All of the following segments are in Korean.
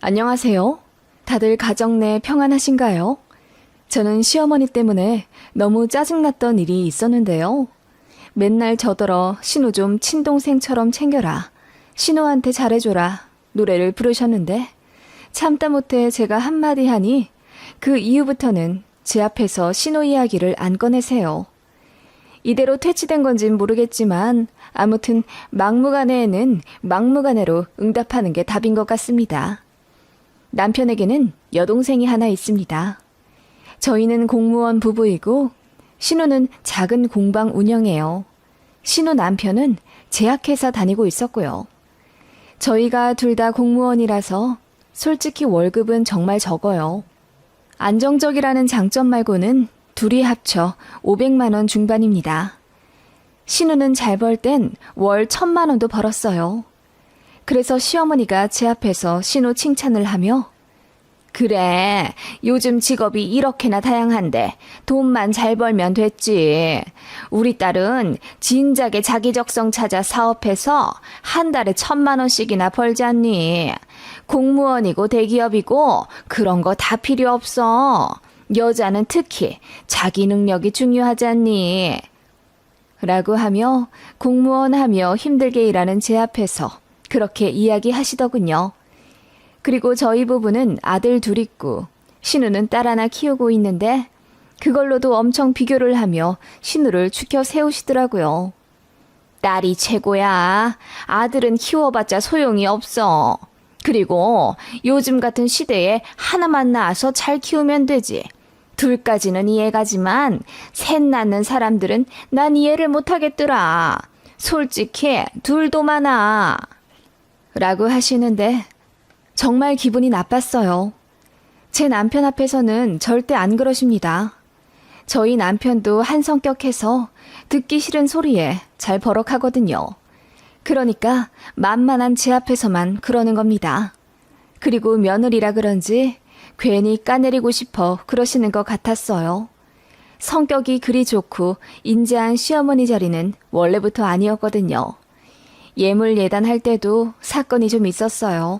안녕하세요. 다들 가정 내 평안하신가요? 저는 시어머니 때문에 너무 짜증났던 일이 있었는데요. 맨날 저더러 신우 좀 친동생처럼 챙겨라. 신우한테 잘해줘라. 노래를 부르셨는데 참다 못해 제가 한마디 하니 그 이후부터는 제 앞에서 신우 이야기를 안 꺼내세요. 이대로 퇴치된 건진 모르겠지만 아무튼 막무가내에는 막무가내로 응답하는 게 답인 것 같습니다. 남편에게는 여동생이 하나 있습니다. 저희는 공무원 부부이고 신우는 작은 공방 운영해요. 신우 남편은 제약회사 다니고 있었고요. 저희가 둘 다 공무원이라서 솔직히 월급은 정말 적어요. 안정적이라는 장점 말고는 둘이 합쳐 500만 원 중반입니다. 신우는 잘 벌 땐 월 1000만 원도 벌었어요. 그래서 시어머니가 제 앞에서 신우 칭찬을 하며 그래, 요즘 직업이 이렇게나 다양한데 돈만 잘 벌면 됐지. 우리 딸은 진작에 자기 적성 찾아 사업해서 한 달에 1000만 원씩이나 벌잖니. 공무원이고 대기업이고 그런 거 다 필요 없어. 여자는 특히 자기 능력이 중요하잖니. 라고 하며 공무원 하며 힘들게 일하는 제 앞에서 그렇게 이야기하시더군요. 그리고 저희 부부는 아들 둘 있고 신우는 딸 하나 키우고 있는데 그걸로도 엄청 비교를 하며 신우를 추켜 세우시더라고요. 딸이 최고야. 아들은 키워봤자 소용이 없어. 그리고 요즘 같은 시대에 하나만 낳아서 잘 키우면 되지. 둘까지는 이해가지만 셋 낳는 사람들은 난 이해를 못하겠더라. 솔직히 둘도 많아. 라고 하시는데 정말 기분이 나빴어요. 제 남편 앞에서는 절대 안 그러십니다. 저희 남편도 한 성격해서 듣기 싫은 소리에 잘 버럭하거든요. 그러니까 만만한 제 앞에서만 그러는 겁니다. 그리고 며느리라 그런지 괜히 까내리고 싶어 그러시는 것 같았어요. 성격이 그리 좋고 인자한 시어머니 자리는 원래부터 아니었거든요. 예물 예단할 때도 사건이 좀 있었어요.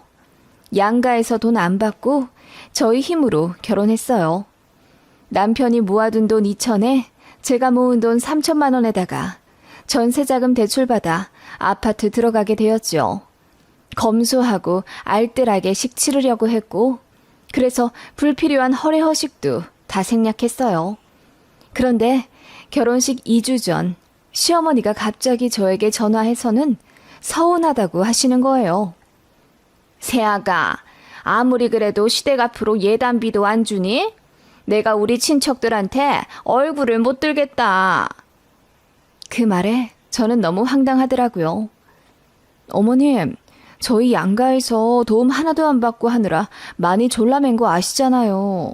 양가에서 돈 안 받고 저희 힘으로 결혼했어요. 남편이 모아둔 돈 2천에 제가 모은 돈 3천만 원에다가 전세자금 대출받아 아파트 들어가게 되었죠. 검소하고 알뜰하게 식 치르려고 했고 그래서 불필요한 허례허식도 다 생략했어요. 그런데 결혼식 2주 전 시어머니가 갑자기 저에게 전화해서는 서운하다고 하시는 거예요. 새아가, 아무리 그래도 시댁 앞으로 예단비도 안 주니? 내가 우리 친척들한테 얼굴을 못 들겠다. 그 말에 저는 너무 황당하더라고요. 어머님, 저희 양가에서 도움 하나도 안 받고 하느라 많이 졸라맨 거 아시잖아요.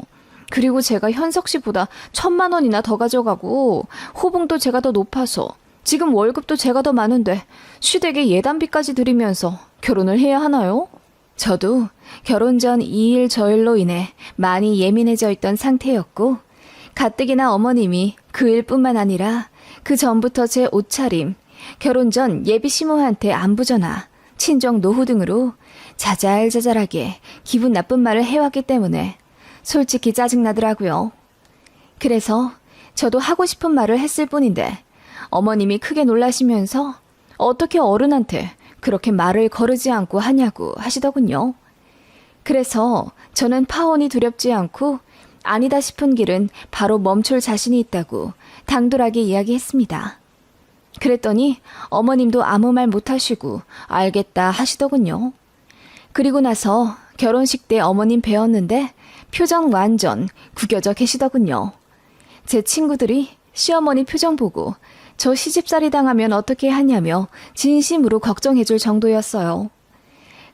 그리고 제가 현석 씨보다 1000만 원이나 더 가져가고 호봉도 제가 더 높아서 지금 월급도 제가 더 많은데 시댁에 예단비까지 드리면서 결혼을 해야 하나요? 저도 결혼 전 이 일 저 일로 인해 많이 예민해져 있던 상태였고 가뜩이나 어머님이 그 일뿐만 아니라 그 전부터 제 옷차림, 결혼 전 예비 시모한테 안부 전화, 친정 노후 등으로 자잘자잘하게 기분 나쁜 말을 해왔기 때문에 솔직히 짜증나더라고요. 그래서 저도 하고 싶은 말을 했을 뿐인데 어머님이 크게 놀라시면서 어떻게 어른한테 그렇게 말을 거르지 않고 하냐고 하시더군요. 그래서 저는 파혼이 두렵지 않고 아니다 싶은 길은 바로 멈출 자신이 있다고 당돌하게 이야기했습니다. 그랬더니 어머님도 아무 말 못하시고 알겠다 하시더군요. 그리고 나서 결혼식 때 어머님 뵈었는데 표정 완전 구겨져 계시더군요. 제 친구들이 시어머니 표정 보고 저 시집살이 당하면 어떻게 하냐며 진심으로 걱정해줄 정도였어요.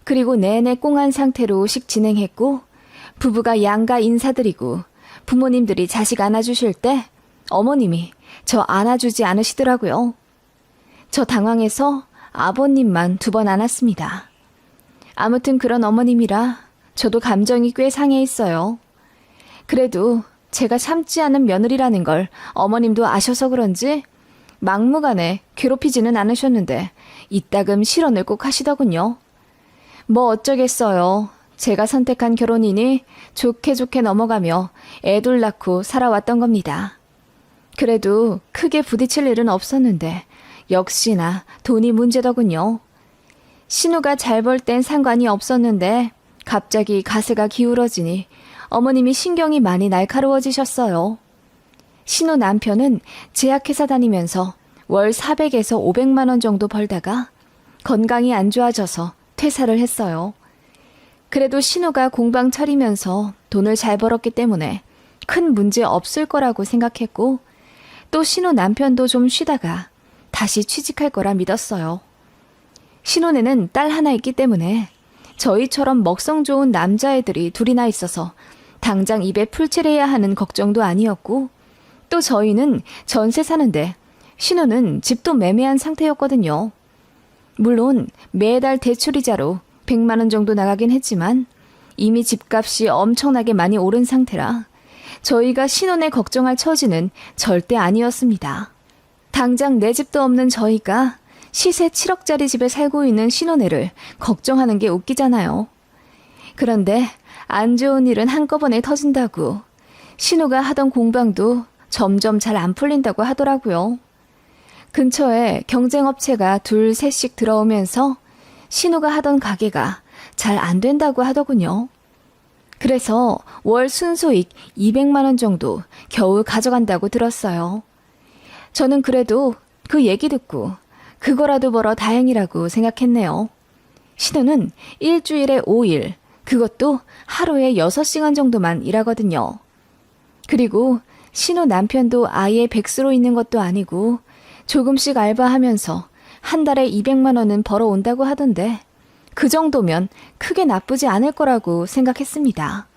그리고 내내 꽁한 상태로 식 진행했고 부부가 양가 인사드리고 부모님들이 자식 안아주실 때 어머님이 저 안아주지 않으시더라고요. 저 당황해서 아버님만 2번 안았습니다. 아무튼 그런 어머님이라 저도 감정이 꽤 상해 있어요. 그래도 제가 참지 않은 며느리라는 걸 어머님도 아셔서 그런지 막무가내 괴롭히지는 않으셨는데 이따금 실언을 꼭 하시더군요. 뭐 어쩌겠어요. 제가 선택한 결혼이니 좋게 좋게 넘어가며 애둘 낳고 살아왔던 겁니다. 그래도 크게 부딪힐 일은 없었는데 역시나 돈이 문제더군요. 신우가 잘 벌 땐 상관이 없었는데 갑자기 가세가 기울어지니 어머님이 신경이 많이 날카로워지셨어요. 신우 남편은 제약회사 다니면서 월 400에서 500만 원 정도 벌다가 건강이 안 좋아져서 퇴사를 했어요. 그래도 신우가 공방 차리면서 돈을 잘 벌었기 때문에 큰 문제 없을 거라고 생각했고 또 신우 남편도 좀 쉬다가 다시 취직할 거라 믿었어요. 신혼에는 딸 하나 있기 때문에 저희처럼 먹성 좋은 남자애들이 둘이나 있어서 당장 입에 풀칠해야 하는 걱정도 아니었고 또 저희는 전세 사는데 신우는 집도 매매한 상태였거든요. 물론 매달 대출이자로 100만 원 정도 나가긴 했지만 이미 집값이 엄청나게 많이 오른 상태라 저희가 신혼에 걱정할 처지는 절대 아니었습니다. 당장 내 집도 없는 저희가 시세 7억짜리 집에 살고 있는 신혼애를 걱정하는 게 웃기잖아요. 그런데 안 좋은 일은 한꺼번에 터진다고 신우가 하던 공방도 점점 잘 안 풀린다고 하더라고요. 근처에 경쟁업체가 둘, 셋씩 들어오면서 신우가 하던 가게가 잘 안 된다고 하더군요. 그래서 월 순소익 200만 원 정도 겨우 가져간다고 들었어요. 저는 그래도 그 얘기 듣고 그거라도 벌어 다행이라고 생각했네요. 신우는 일주일에 5일, 그것도 하루에 6시간 정도만 일하거든요. 그리고 신우 남편도 아예 백수로 있는 것도 아니고 조금씩 알바하면서 한 달에 200만 원은 벌어온다고 하던데 그 정도면 크게 나쁘지 않을 거라고 생각했습니다.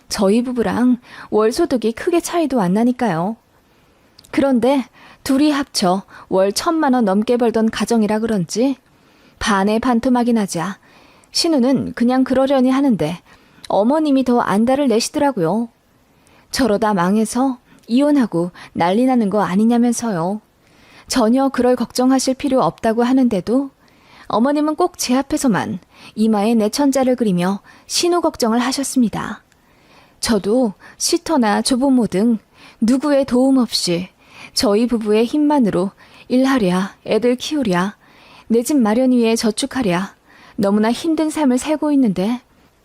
저희 부부랑 월 소득이 크게 차이도 안 나니까요. 그런데 둘이 합쳐 월 1,000만 원 넘게 벌던 가정이라 그런지 반에 반토막이 나자 신우는 그냥 그러려니 하는데 어머님이 더 안달을 내시더라고요. 저러다 망해서 이혼하고 난리 나는 거 아니냐면서요. 전혀 그럴 걱정하실 필요 없다고 하는데도 어머님은 꼭 제 앞에서만 이마에 내천자를 그리며 신우 걱정을 하셨습니다. 저도 시터나 조부모 등 누구의 도움 없이 저희 부부의 힘만으로 일하랴, 애들 키우랴, 내 집 마련 위해 저축하랴 너무나 힘든 삶을 살고 있는데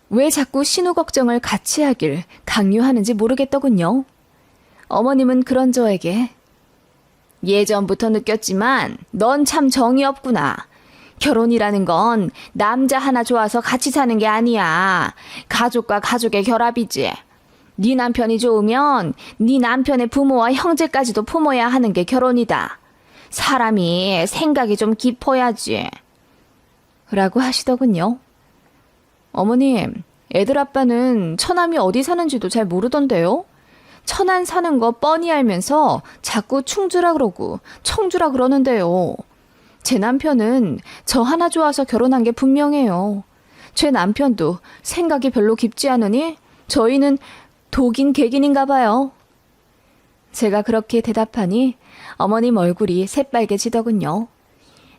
왜 자꾸 신우 걱정을 같이 하길 강요하는지 모르겠더군요. 어머님은 그런 저에게 예전부터 느꼈지만 넌 참 정이 없구나. 결혼이라는 건 남자 하나 좋아서 같이 사는 게 아니야. 가족과 가족의 결합이지. 네 남편이 좋으면 네 남편의 부모와 형제까지도 품어야 하는 게 결혼이다. 사람이 생각이 좀 깊어야지. 라고 하시더군요. 어머님, 애들 아빠는 처남이 어디 사는지도 잘 모르던데요. 천안 사는 거 뻔히 알면서 자꾸 충주라 그러고 청주라 그러는데요. 제 남편은 저 하나 좋아서 결혼한 게 분명해요. 제 남편도 생각이 별로 깊지 않으니 저희는 독인 객인인가 봐요. 제가 그렇게 대답하니 어머님 얼굴이 새빨개지더군요.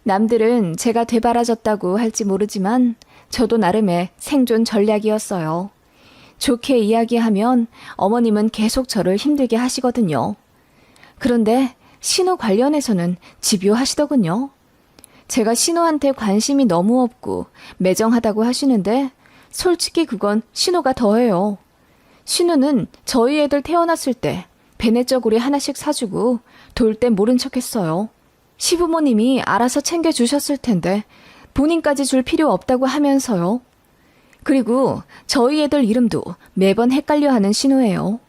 남들은 제가 되바라졌다고 할지 모르지만 저도 나름의 생존 전략이었어요. 좋게 이야기하면 어머님은 계속 저를 힘들게 하시거든요. 그런데 신우 관련해서는 집요하시더군요. 제가 신우한테 관심이 너무 없고 매정하다고 하시는데 솔직히 그건 신우가 더해요. 신우는 저희 애들 태어났을 때 배냇저고리 하나씩 사주고 돌 때 모른 척했어요. 시부모님이 알아서 챙겨주셨을 텐데 본인까지 줄 필요 없다고 하면서요. 그리고 저희 애들 이름도 매번 헷갈려하는 신우예요.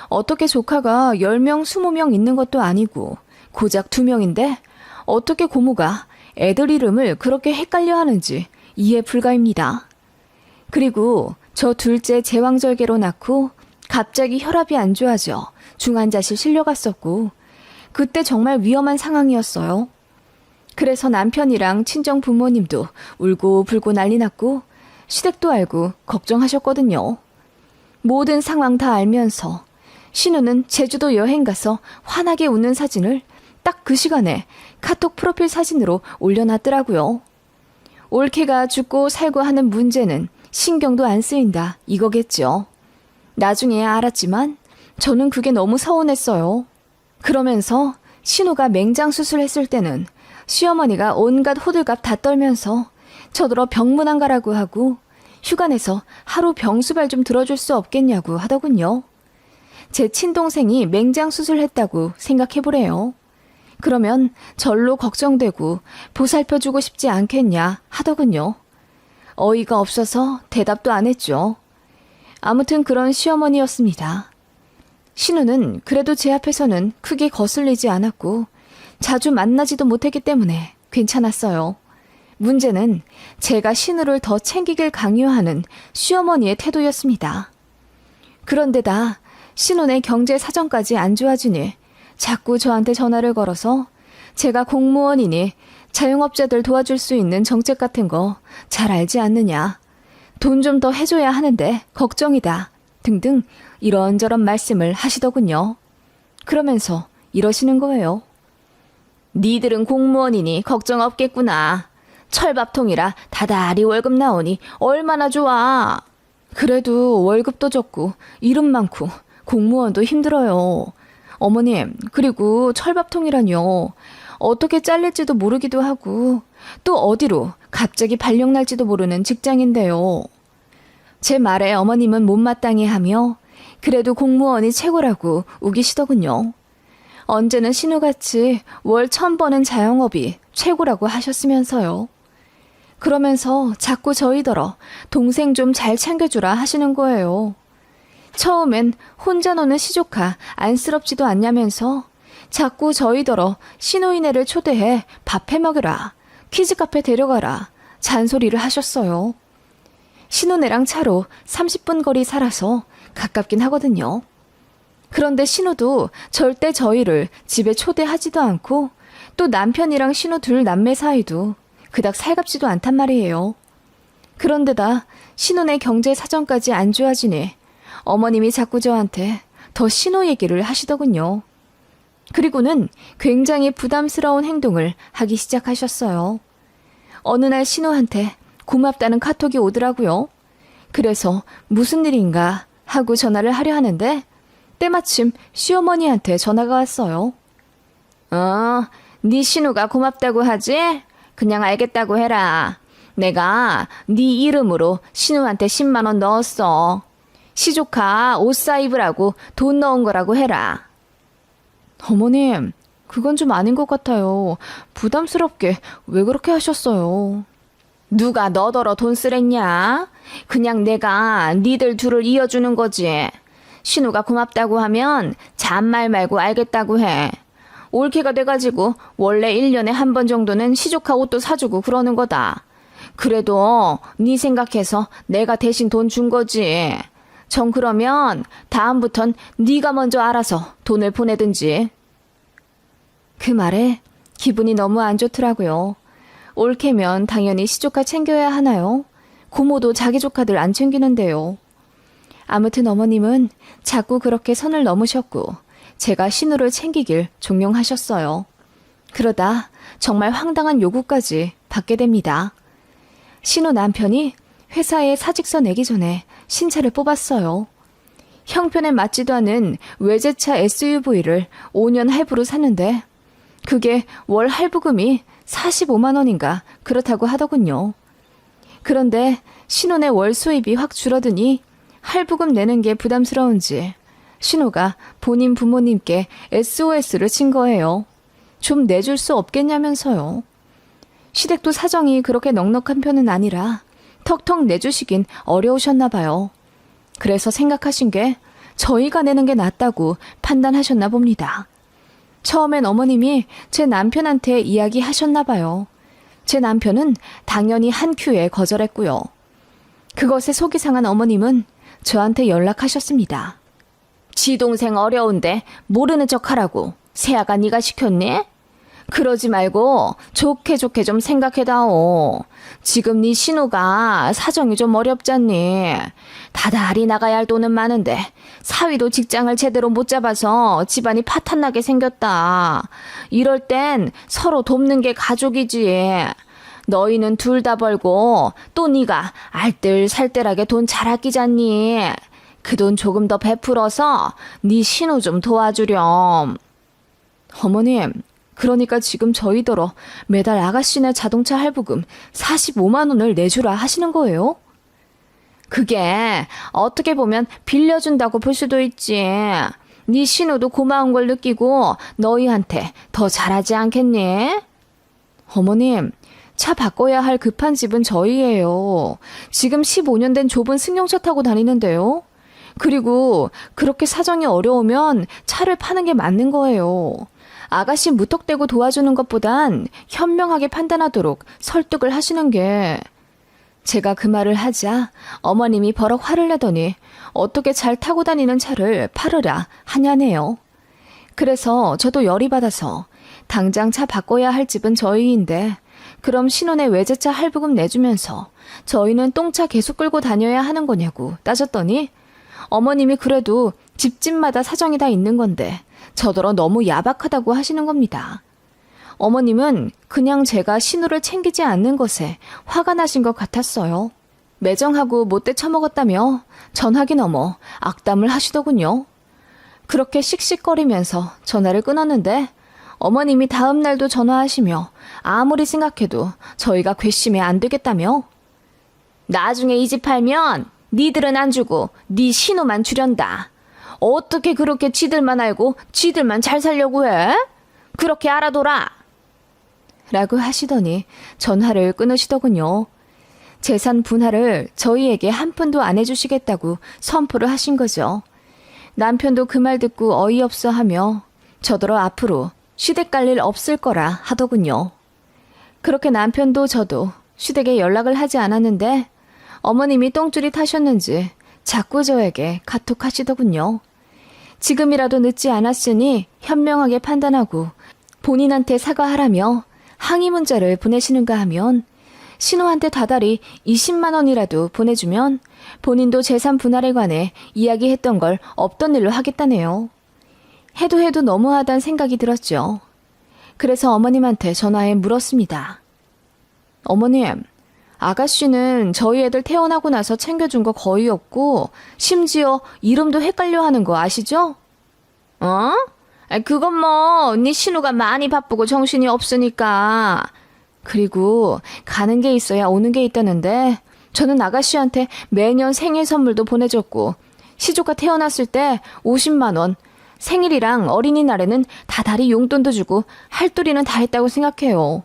어떻게 조카가 10명, 20명 있는 것도 아니고 고작 2명인데 어떻게 고모가 애들 이름을 그렇게 헷갈려하는지 이해 불가입니다. 그리고 저 둘째 제왕절개로 낳고 갑자기 혈압이 안 좋아져 중환자실 실려갔었고 그때 정말 위험한 상황이었어요. 그래서 남편이랑 친정 부모님도 울고 불고 난리 났고 시댁도 알고 걱정하셨거든요. 모든 상황 다 알면서 신우는 제주도 여행 가서 환하게 웃는 사진을 딱 그 시간에 카톡 프로필 사진으로 올려놨더라고요. 올케가 죽고 살고 하는 문제는 신경도 안 쓰인다 이거겠죠. 나중에 알았지만 저는 그게 너무 서운했어요. 그러면서 신우가 맹장 수술했을 때는 시어머니가 온갖 호들갑 다 떨면서 저더러 병문 안 가라고 하고 휴가 내서 하루 병수발 좀 들어줄 수 없겠냐고 하더군요. 제 친동생이 맹장 수술했다고 생각해보래요. 그러면 절로 걱정되고 보살펴주고 싶지 않겠냐 하더군요. 어이가 없어서 대답도 안 했죠. 아무튼 그런 시어머니였습니다. 신우는 그래도 제 앞에서는 크게 거슬리지 않았고 자주 만나지도 못했기 때문에 괜찮았어요. 문제는 제가 신우를 더 챙기길 강요하는 시어머니의 태도였습니다. 그런데다 신우네 경제 사정까지 안 좋아지니 자꾸 저한테 전화를 걸어서 제가 공무원이니 자영업자들 도와줄 수 있는 정책 같은 거 잘 알지 않느냐, 돈 좀 더 해줘야 하는데 걱정이다 등등 이런저런 말씀을 하시더군요. 그러면서 이러시는 거예요. 니들은 공무원이니 걱정 없겠구나. 철밥통이라 다달이 월급 나오니 얼마나 좋아. 그래도 월급도 적고 이름 많고 공무원도 힘들어요. 어머님, 그리고 철밥통이라뇨. 어떻게 잘릴지도 모르기도 하고 또 어디로 갑자기 발령 날지도 모르는 직장인데요. 제 말에 어머님은 못마땅해 하며 그래도 공무원이 최고라고 우기시더군요. 언제는 신우같이 월 1,000 버는 자영업이 최고라고 하셨으면서요. 그러면서 자꾸 저희더러 동생 좀 잘 챙겨주라 하시는 거예요. 처음엔 혼자 노는 시조카 안쓰럽지도 않냐면서 자꾸 저희더러 신우이네를 초대해 밥 해먹으라, 키즈카페 데려가라 잔소리를 하셨어요. 신우네랑 차로 30분 거리 살아서 가깝긴 하거든요. 그런데 신우도 절대 저희를 집에 초대하지도 않고 또 남편이랑 신우 둘 남매 사이도 그닥 살갑지도 않단 말이에요. 그런데다 신우네 경제 사정까지 안 좋아지니 어머님이 자꾸 저한테 더 신우 얘기를 하시더군요. 그리고는 굉장히 부담스러운 행동을 하기 시작하셨어요. 어느 날 신우한테 고맙다는 카톡이 오더라고요. 그래서 무슨 일인가 하고 전화를 하려 하는데 때마침 시어머니한테 전화가 왔어요. 네 신우가 고맙다고 하지? 그냥 알겠다고 해라. 내가 네 이름으로 신우한테 10만 원 넣었어. 시조카 옷 사 입으라고 돈 넣은 거라고 해라. 어머님, 그건 좀 아닌 것 같아요. 부담스럽게 왜 그렇게 하셨어요? 누가 너더러 돈 쓰랬냐? 그냥 내가 니들 둘을 이어주는 거지. 신우가 고맙다고 하면 잔말 말고 알겠다고 해. 올케가 돼가지고 원래 1년에 한 번 정도는 시조카 옷도 사주고 그러는 거다. 그래도 네 생각해서 내가 대신 돈 준 거지. 정 그러면 다음부턴 네가 먼저 알아서 돈을 보내든지. 그 말에 기분이 너무 안 좋더라고요. 올케면 당연히 시조카 챙겨야 하나요? 고모도 자기 조카들 안 챙기는데요. 아무튼 어머님은 자꾸 그렇게 선을 넘으셨고 제가 신우를 챙기길 종용하셨어요. 그러다 정말 황당한 요구까지 받게 됩니다. 신우 남편이 회사에 사직서 내기 전에 신차를 뽑았어요. 형편에 맞지도 않은 외제차 SUV를 5년 할부로 샀는데 그게 월 할부금이 45만 원인가 그렇다고 하더군요. 그런데 신혼의 월 수입이 확 줄어드니 할부금 내는 게 부담스러운지 신우가 본인 부모님께 SOS를 친 거예요. 좀 내줄 수 없겠냐면서요. 시댁도 사정이 그렇게 넉넉한 편은 아니라 턱턱 내주시긴 어려우셨나 봐요. 그래서 생각하신 게 저희가 내는 게 낫다고 판단하셨나 봅니다. 처음엔 어머님이 제 남편한테 이야기하셨나 봐요. 제 남편은 당연히 한 큐에 거절했고요. 그것에 속이 상한 어머님은 저한테 연락하셨습니다. 지 동생 어려운데 모르는 척하라고 새아가 네가 시켰니? 그러지 말고 좋게 좋게 좀 생각해다오. 지금 네 신우가 사정이 좀 어렵잖니. 다달이 나가야 할 돈은 많은데 사위도 직장을 제대로 못 잡아서 집안이 파탄나게 생겼다. 이럴 땐 서로 돕는 게 가족이지. 너희는 둘 다 벌고 또 네가 알뜰살뜰하게 돈 잘 아끼잖니. 그 돈 조금 더 베풀어서 네 신우 좀 도와주렴. 어머님, 그러니까 지금 저희더러 매달 아가씨네 자동차 할부금 45만 원을 내주라 하시는 거예요? 그게 어떻게 보면 빌려준다고 볼 수도 있지. 네 신우도 고마운 걸 느끼고 너희한테 더 잘하지 않겠니? 어머님, 차 바꿔야 할 급한 집은 저희예요. 지금 15년 된 좁은 승용차 타고 다니는데요. 그리고 그렇게 사정이 어려우면 차를 파는 게 맞는 거예요. 아가씨 무턱대고 도와주는 것보단 현명하게 판단하도록 설득을 하시는 게. 제가 그 말을 하자 어머님이 버럭 화를 내더니 어떻게 잘 타고 다니는 차를 팔으라 하냐네요. 그래서 저도 열이 받아서 당장 차 바꿔야 할 집은 저희인데 그럼 신혼의 외제차 할부금 내주면서 저희는 똥차 계속 끌고 다녀야 하는 거냐고 따졌더니 어머님이 그래도 집집마다 사정이 다 있는 건데 저더러 너무 야박하다고 하시는 겁니다. 어머님은 그냥 제가 신우를 챙기지 않는 것에 화가 나신 것 같았어요. 매정하고 못돼 처먹었다며 전화기 넘어 악담을 하시더군요. 그렇게 씩씩거리면서 전화를 끊었는데 어머님이 다음 날도 전화하시며 아무리 생각해도 저희가 괘씸해 안 되겠다며 나중에 이 집 팔면 니들은 안 주고 니 신우만 주련다. 어떻게 그렇게 지들만 알고 지들만 잘 살려고 해? 그렇게 알아둬라. 라고 하시더니 전화를 끊으시더군요. 재산 분할을 저희에게 한 푼도 안 해주시겠다고 선포를 하신 거죠. 남편도 그 말 듣고 어이없어 하며 저더러 앞으로 시댁 갈 일 없을 거라 하더군요. 그렇게 남편도 저도 시댁에 연락을 하지 않았는데 어머님이 똥줄이 타셨는지 자꾸 저에게 카톡하시더군요. 지금이라도 늦지 않았으니 현명하게 판단하고 본인한테 사과하라며 항의 문자를 보내시는가 하면 신우한테 다달이 20만 원이라도 보내주면 본인도 재산 분할에 관해 이야기했던 걸 없던 일로 하겠다네요. 해도 너무하단 생각이 들었죠. 그래서 어머님한테 전화해 물었습니다. 어머님, 아가씨는 저희 애들 태어나고 나서 챙겨준 거 거의 없고 심지어 이름도 헷갈려 하는 거 아시죠? 어? 그건 뭐 언니 신우가 많이 바쁘고 정신이 없으니까. 그리고 가는 게 있어야 오는 게 있다는데 저는 아가씨한테 매년 생일 선물도 보내줬고 시조가 태어났을 때 50만 원, 생일이랑 어린이날에는 다달이 용돈도 주고 할도리는 다 했다고 생각해요.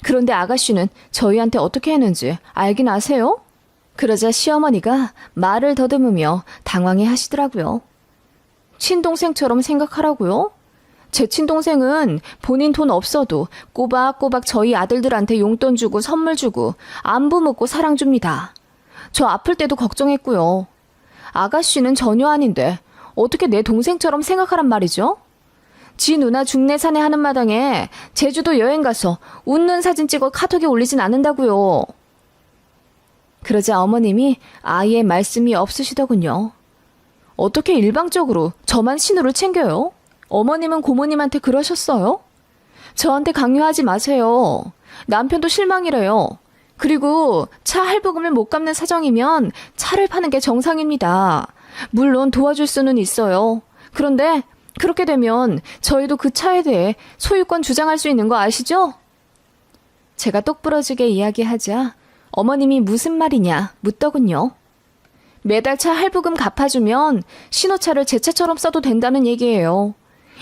그런데 아가씨는 저희한테 어떻게 했는지 알긴 아세요? 그러자 시어머니가 말을 더듬으며 당황해 하시더라고요. 친동생처럼 생각하라고요? 제 친동생은 본인 돈 없어도 꼬박꼬박 저희 아들들한테 용돈 주고 선물 주고 안부 묻고 사랑 줍니다. 저 아플 때도 걱정했고요. 아가씨는 전혀 아닌데 어떻게 내 동생처럼 생각하란 말이죠? 지 누나 중내산에 하는 마당에 제주도 여행 가서 웃는 사진 찍어 카톡에 올리진 않는다고요. 그러자 어머님이 아예 말씀이 없으시더군요. 어떻게 일방적으로 저만 신우를 챙겨요? 어머님은 고모님한테 그러셨어요? 저한테 강요하지 마세요. 남편도 실망이래요. 그리고 차 할부금을 못 갚는 사정이면 차를 파는 게 정상입니다. 물론 도와줄 수는 있어요. 그런데 그렇게 되면 저희도 그 차에 대해 소유권 주장할 수 있는 거 아시죠? 제가 똑부러지게 이야기하자 어머님이 무슨 말이냐 묻더군요. 매달 차 할부금 갚아주면 신호차를 제 차처럼 써도 된다는 얘기예요.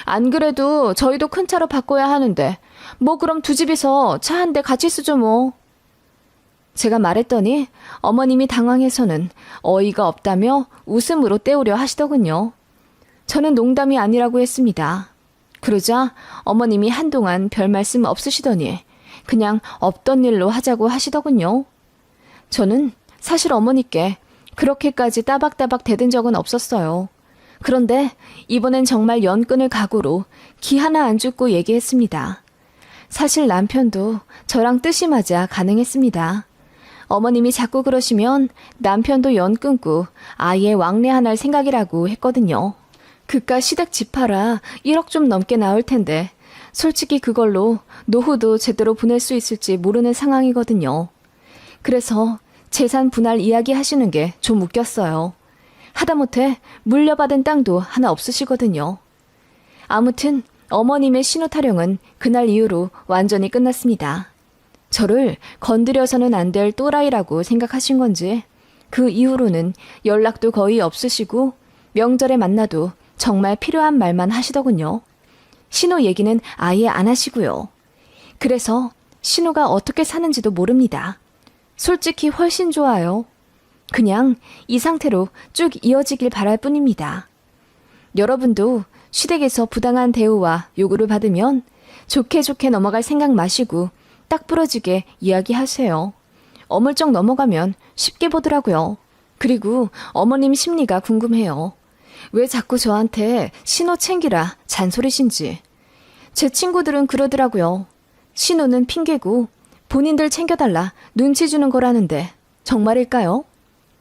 안 그래도 저희도 큰 차로 바꿔야 하는데 뭐 그럼 두 집이서 차 한 대 같이 쓰죠 뭐. 제가 말했더니 어머님이 당황해서는 어이가 없다며 웃음으로 때우려 하시더군요. 저는 농담이 아니라고 했습니다. 그러자 어머님이 한동안 별 말씀 없으시더니 그냥 없던 일로 하자고 하시더군요. 저는 사실 어머니께 그렇게까지 따박따박 대든 적은 없었어요. 그런데 이번엔 정말 연끈을 각오로 기 하나 안 죽고 얘기했습니다. 사실 남편도 저랑 뜻이 맞아 가능했습니다. 어머님이 자꾸 그러시면 남편도 연 끊고 아예 왕래하날 생각이라고 했거든요. 그깟 시댁 집 팔아 1억 좀 넘게 나올 텐데 솔직히 그걸로 노후도 제대로 보낼 수 있을지 모르는 상황이거든요. 그래서 재산 분할 이야기 하시는 게 좀 웃겼어요. 하다못해 물려받은 땅도 하나 없으시거든요. 아무튼 어머님의 신호 타령은 그날 이후로 완전히 끝났습니다. 저를 건드려서는 안 될 또라이라고 생각하신 건지 그 이후로는 연락도 거의 없으시고 명절에 만나도 정말 필요한 말만 하시더군요. 신호 얘기는 아예 안 하시고요. 그래서 신호가 어떻게 사는지도 모릅니다. 솔직히 훨씬 좋아요. 그냥 이 상태로 쭉 이어지길 바랄 뿐입니다. 여러분도 시댁에서 부당한 대우와 요구를 받으면 좋게 좋게 넘어갈 생각 마시고 딱 부러지게 이야기하세요. 어물쩍 넘어가면 쉽게 보더라고요. 그리고 어머님 심리가 궁금해요. 왜 자꾸 저한테 신호 챙기라 잔소리신지. 제 친구들은 그러더라고요. 신호는 핑계고 본인들 챙겨달라 눈치 주는 거라는데 정말일까요?